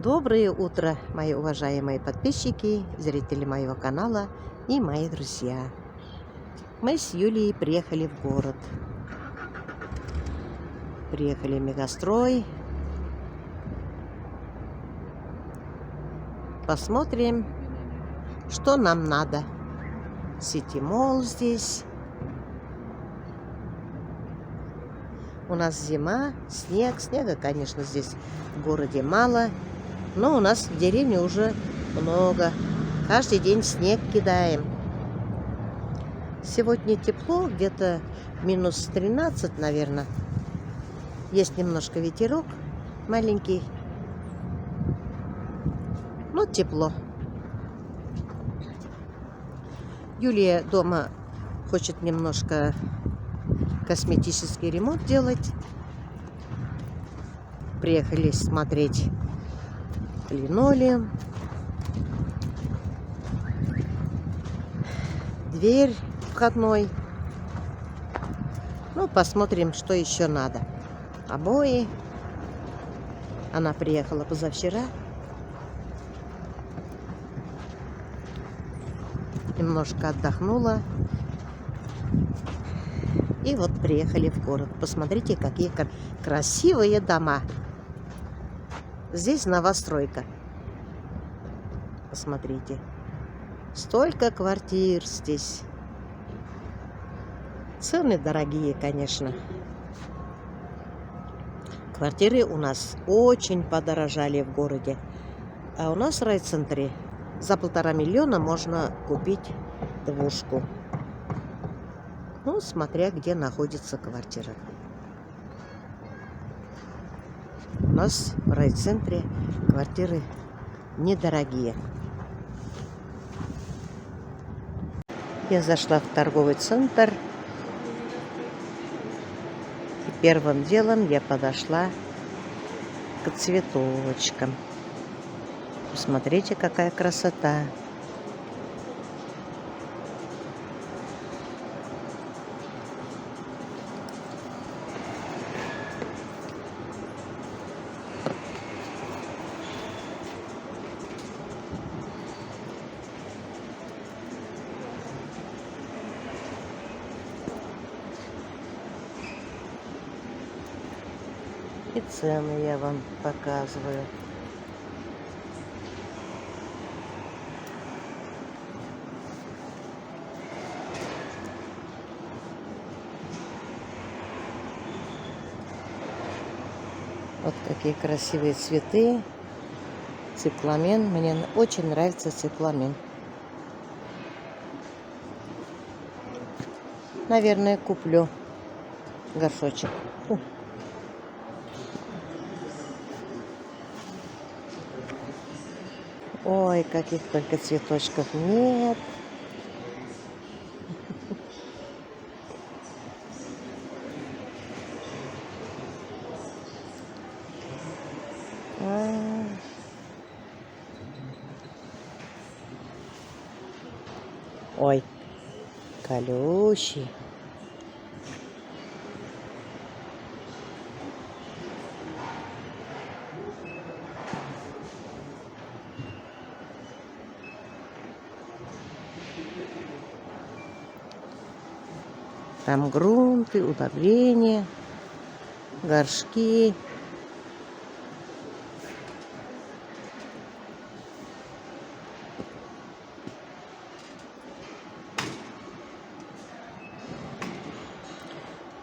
Доброе утро, мои уважаемые подписчики, зрители моего канала и мои друзья. Мы с Юлией приехали в город. Приехали в Мегастрой. Посмотрим, что нам надо. Сити-молл здесь. У нас зима, снег. Снега, конечно, здесь в городе мало. Но у нас в деревне уже много. Каждый день снег кидаем. Сегодня тепло, где-то минус 13, наверное. Есть немножко ветерок маленький. Но тепло. Юлия дома хочет немножко косметический ремонт делать. Приехали смотреть линолеум, дверь входной. Ну, посмотрим, что еще надо. Обои. Она приехала позавчера. Немножко отдохнула. И вот приехали в город. Посмотрите, какие красивые дома. Здесь новостройка. Посмотрите. Столько квартир здесь. Цены дорогие, конечно. Квартиры у нас очень подорожали в городе. А у нас в райцентре за 1,5 миллиона можно купить двушку. Ну, смотря где находится квартира. У нас в райцентре квартиры недорогие. Я зашла в торговый центр. И первым делом я подошла к цветочкам. Посмотрите, какая красота. И цены я вам показываю. Вот какие красивые цветы. Цикламен. Мне очень нравится цикламен. Наверное, куплю горшочек. Ой, каких только цветочков нет. Ой, колючий. Там грунты, удобрения, горшки.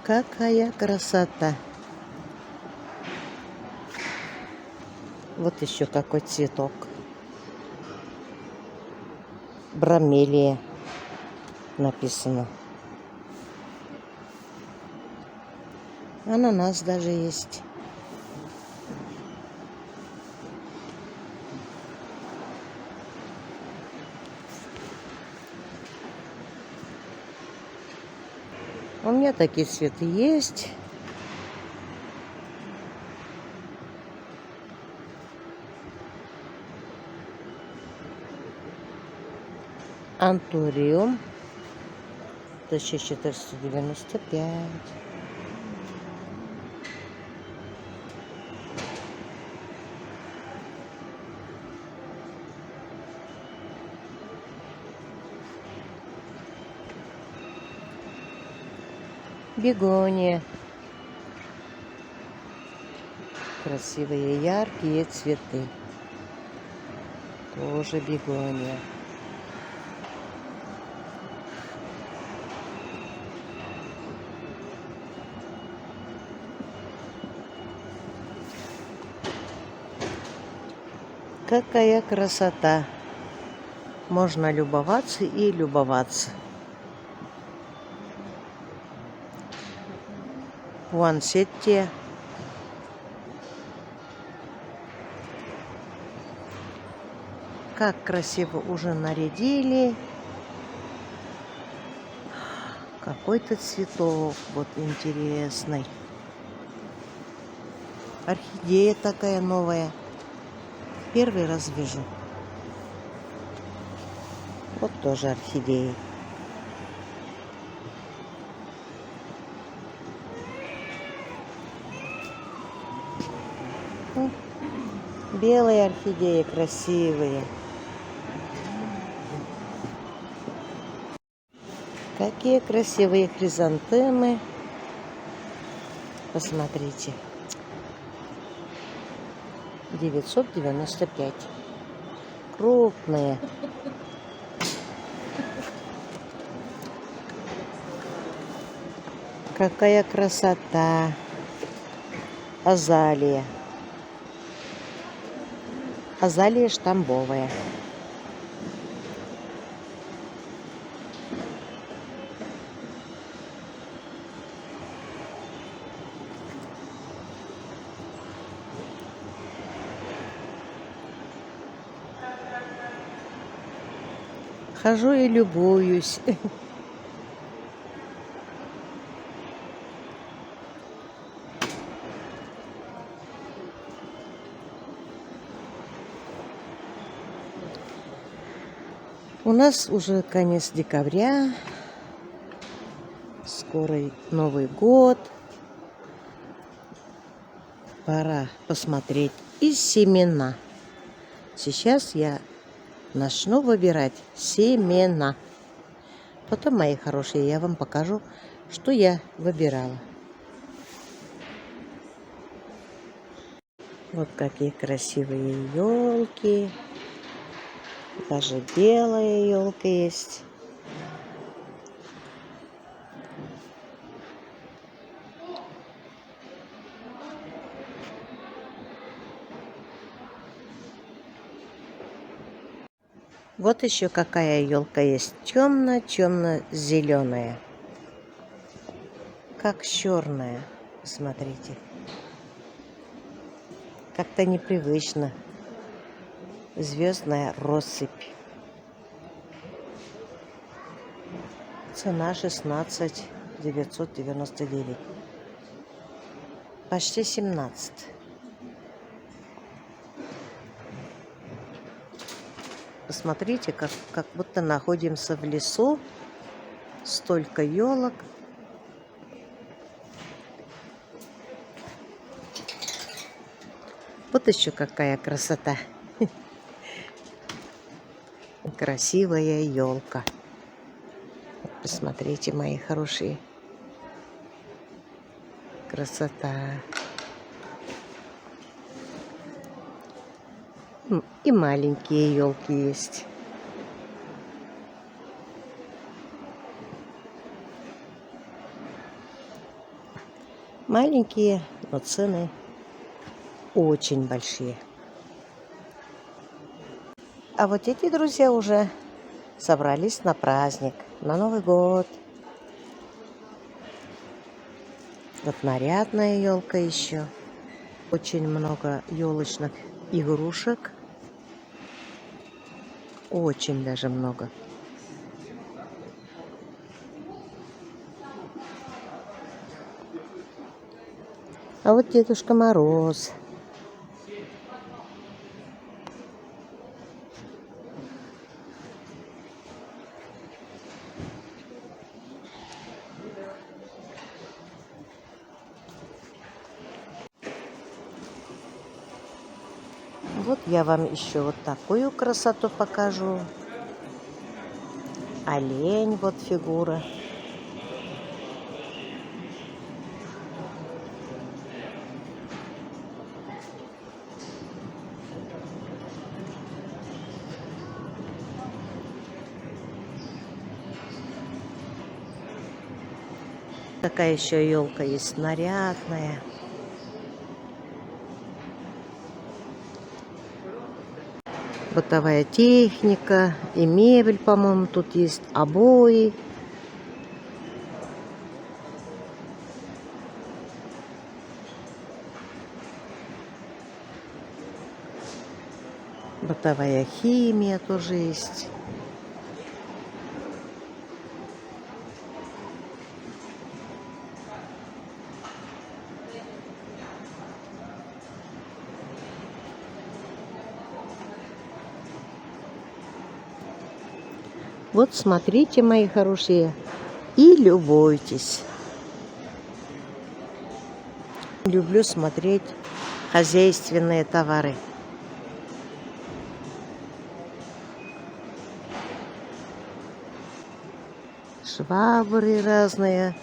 Какая красота! Вот еще какой цветок. Бромелия написано. Ананас даже есть. У меня такие цветы есть. Антуриум 1495. Бегония. Красивые яркие цветы. Тоже бегония. Какая красота! Можно любоваться и любоваться. Пуансетия. Как красиво уже нарядили. Какой-то цветок вот интересный. Орхидея такая новая. Первый раз вижу. Вот тоже орхидеи. Белые орхидеи красивые. Какие красивые хризантемы. Посмотрите. 995. Крупные. Какая красота. Азалия. Азалия штамбовая. Хожу и любуюсь. У нас уже конец декабря. Скоро Новый год. Пора посмотреть и семена. Сейчас я начну выбирать семена. Потом, мои хорошие, я вам покажу, что я выбирала. Вот какие красивые елки. Даже белая елка есть. Вот еще какая елка есть. Темно-темно-зеленая. Как черная. Смотрите. Как-то непривычно. Звездная россыпь. Цена 16 999. Почти 17. Посмотрите, как будто находимся в лесу. Столько елок. Вот еще какая красота. Красивая елка. Посмотрите, мои хорошие. Красота. И маленькие елки есть. Маленькие, но цены очень большие. А вот эти друзья уже собрались на праздник, на Новый год. Вот нарядная елка еще. Очень много елочных игрушек. Очень даже много. А вот Дедушка Мороз. Вот я вам еще вот такую красоту покажу. Олень, вот фигура. Такая еще елка есть, нарядная. Бытовая техника и мебель, по-моему, тут есть, обои. Бытовая химия тоже есть. Вот смотрите, мои хорошие, и любуйтесь. Люблю смотреть хозяйственные товары. Швабры разные,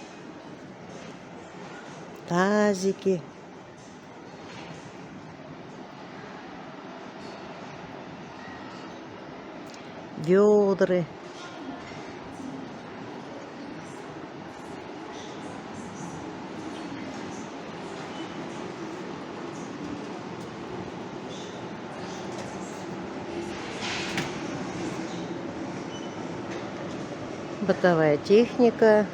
тазики. Ведры. Бытовая техника.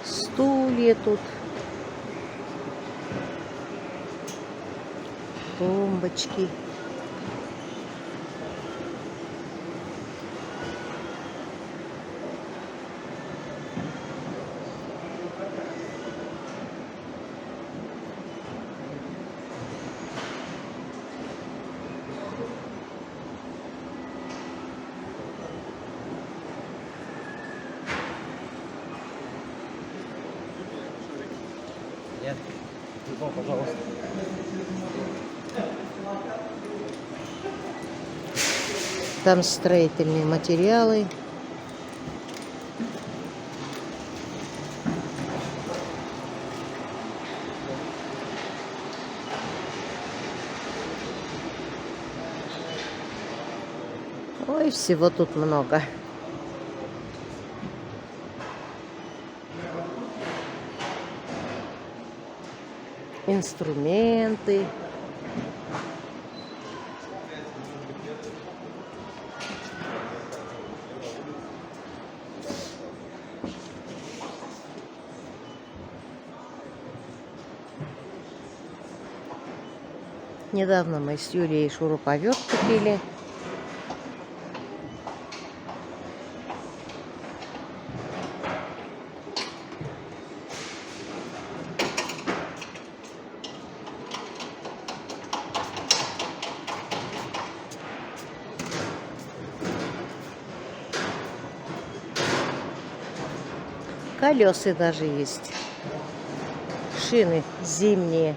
Стулья тут. Тумбочки. Нет, пожалуйста. Там строительные материалы. Ой, всего тут много. Инструменты. Недавно мы с Юлей шуруповерт купили. Колеса даже есть. Шины зимние.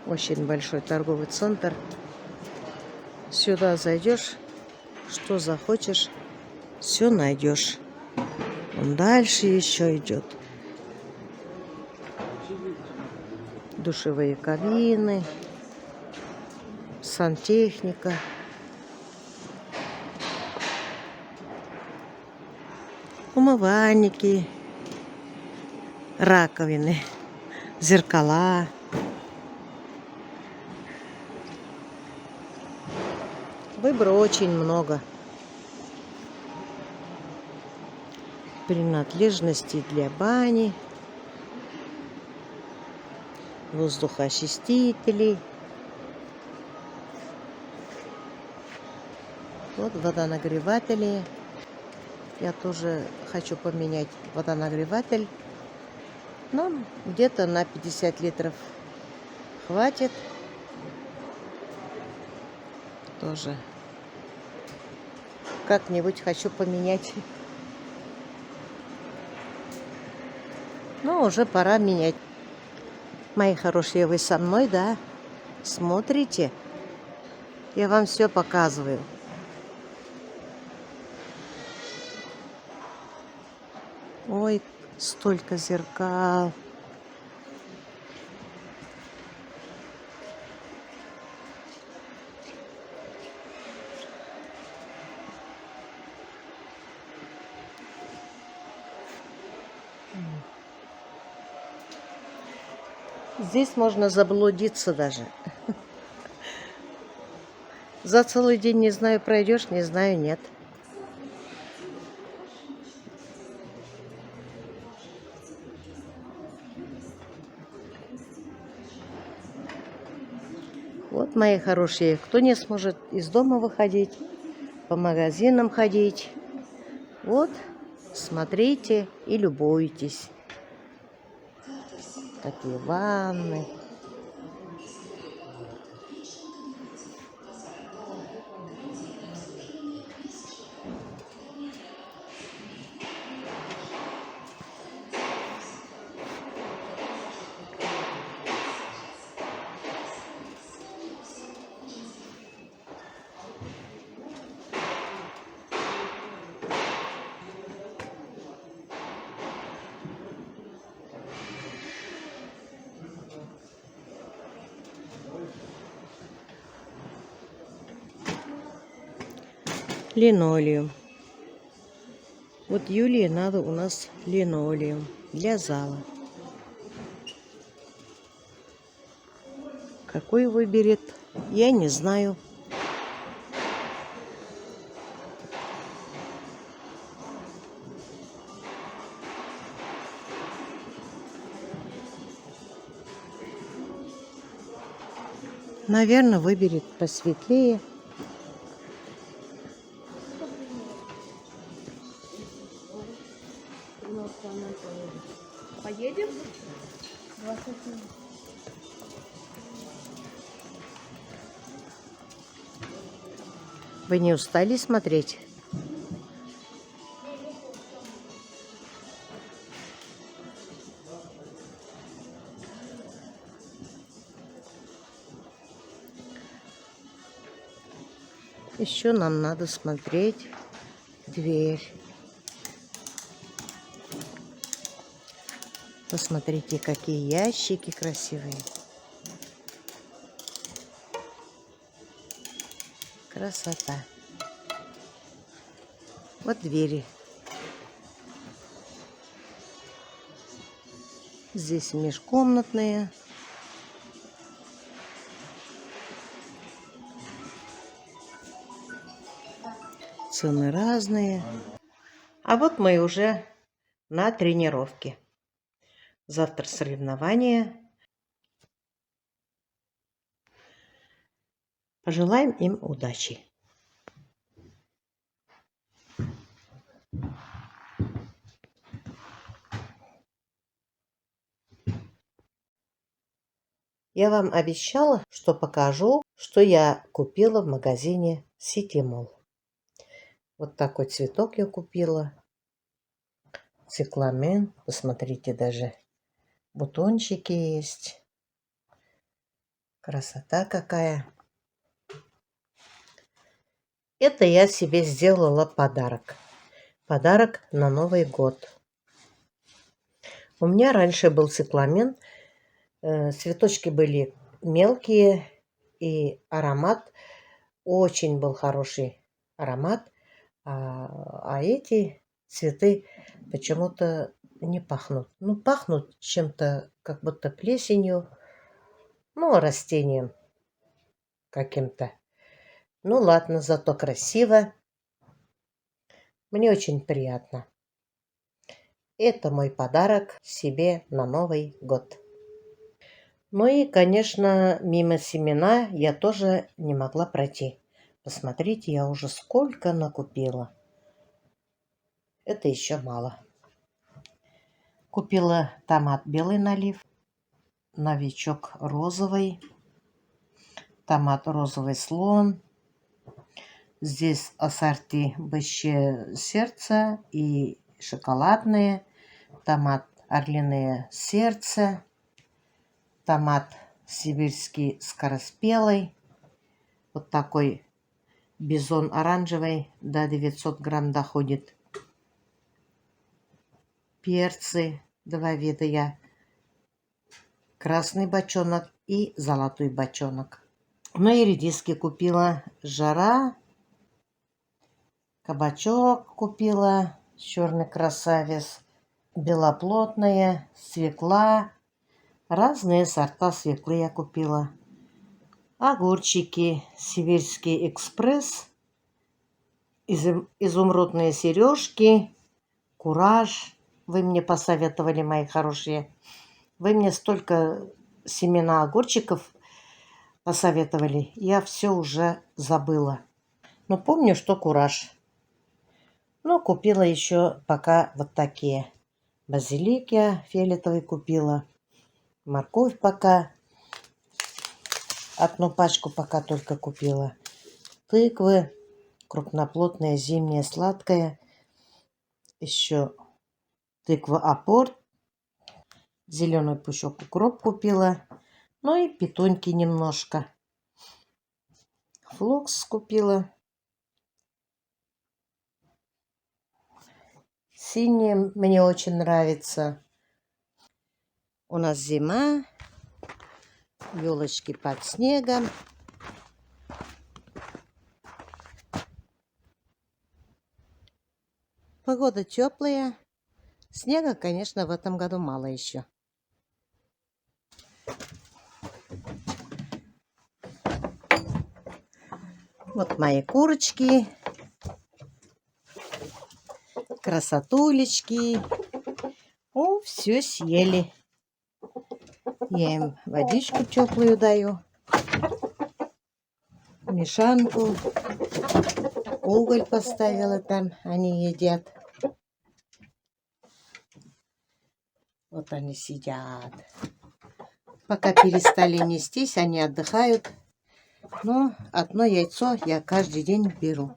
Очень большой торговый центр. Сюда зайдешь, что захочешь, все найдешь. Он дальше еще идет. Душевые кабины, сантехника. Умывальники, раковины, зеркала. Выбора очень много. Принадлежности для бани, воздухоочистителей. Вот водонагреватели. Я тоже хочу поменять водонагреватель. Но где-то на 50 литров хватит. тоже как-нибудь хочу поменять. Ну, уже пора менять. Мои хорошие, вы со мной, да? Смотрите? Я вам все показываю. Ой, столько зеркал. Здесь можно заблудиться даже. За целый день, не знаю, пройдешь, не знаю, нет. Вот, мои хорошие, кто не сможет из дома выходить, по магазинам ходить, вот, смотрите и любуйтесь. Такие ванны. Линолеум. Вот Юлии надо у нас линолеум для зала. Какой выберет, я не знаю. Наверное, выберет посветлее. Поедем? 20 минут. Вы не устали смотреть? Еще нам надо смотреть дверь. Посмотрите, какие ящики красивые. Красота. Вот двери. Здесь межкомнатные. Цены разные. А вот мы уже на тренировке. Завтра соревнования. Пожелаем им удачи. Я вам обещала, что покажу, что я купила в магазине City Mall. Вот такой цветок я купила. Цикламен. Посмотрите, даже бутончики есть. Красота какая. Это я себе сделала подарок. Подарок на Новый год. У меня раньше был цикламен. Цветочки были мелкие. И аромат очень был хороший. Аромат. А эти цветы почему-то не пахнут. Ну, пахнут чем-то, как будто плесенью. Ну, растением каким-то. Ну, ладно, зато красиво. Мне очень приятно. Это мой подарок себе на Новый год. Ну и, конечно, мимо семена я тоже не могла пройти. Посмотрите, я уже сколько накупила. Это еще мало. Купила томат белый налив, новичок розовый, томат розовый слон, Здесь ассорти бычье сердце и шоколадные, томат орлиное сердце, томат сибирский скороспелый, вот такой бизон оранжевый, до 900 грамм доходит. Перцы, два вида я. Красный бочонок и золотой бочонок. Ну и редиски купила. Жара. Кабачок купила. Черный красавец. Белоплотная. Свекла. Разные сорта свеклы я купила. Огурчики. Сибирский экспресс. Изумрудные сережки. Кураж. Вы мне посоветовали, мои хорошие. Вы мне столько семена огурчиков посоветовали. Я все уже забыла. Но помню, что кураж. Но купила еще пока вот такие. Базилик я фиолетовый купила. Морковь пока. Одну пачку пока только купила. Тыквы. Крупноплотная, зимняя, сладкая. Еще тыква апорт. Зеленый пучок укроп купила. Ну и петуньки немножко. Флокс купила. Синий мне очень нравится. У нас зима. Елочки под снегом. Погода теплая. Снега, конечно, в этом году мало еще. Вот мои курочки. Красотулечки. О, все съели. Я им водичку теплую даю. Мешанку. Уголь поставила там. Они едят. Вот они сидят. Пока перестали нестись, они отдыхают. Но одно яйцо я каждый день беру.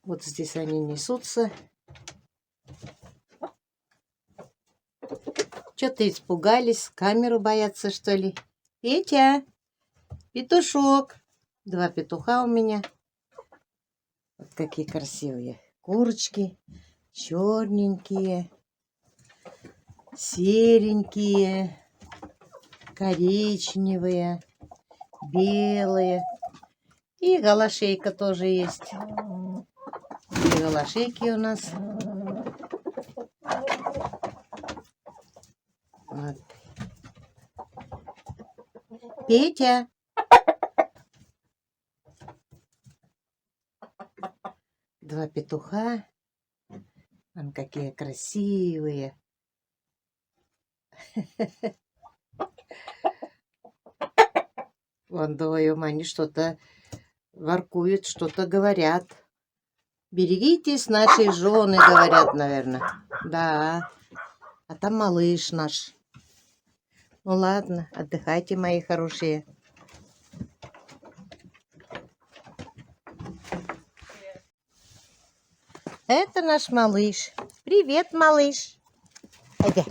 Вот здесь они несутся. Что-то испугались, камеру боятся, что ли? Петя, петушок. Два петуха у меня. Вот какие красивые курочки. Черненькие, серенькие, коричневые, белые. И голошейка тоже есть. И голошейки у нас. Вот. Петя. Два петуха. Вон какие красивые. Вон вдвоем они что-то воркуют, что-то говорят. Берегитесь нашей жены, говорят, наверное. Да. А там малыш наш. Ну ладно, отдыхайте, мои хорошие. Это наш малыш. Привет, малыш. Иди.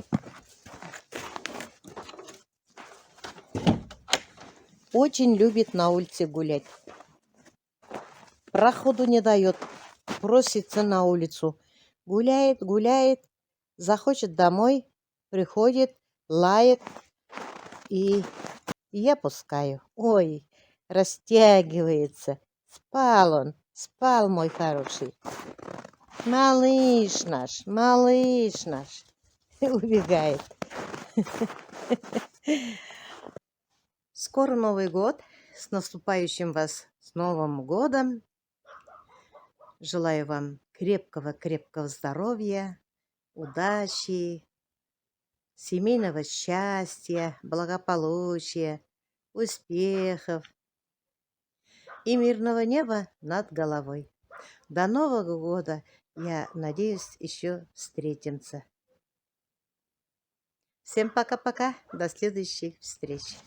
Очень любит на улице гулять. Проходу не дает. Просится на улицу. Гуляет, гуляет. Захочет домой. Приходит, лает. И я пускаю. Ой, растягивается. Спал он. Спал, мой хороший. Малыш наш. Убегает. Скоро Новый год. С наступающим вас с Новым годом. Желаю вам крепкого здоровья, удачи, семейного счастья, благополучия, успехов и мирного неба над головой. До Нового года, я надеюсь, еще встретимся. Всем пока-пока, до следующих встреч.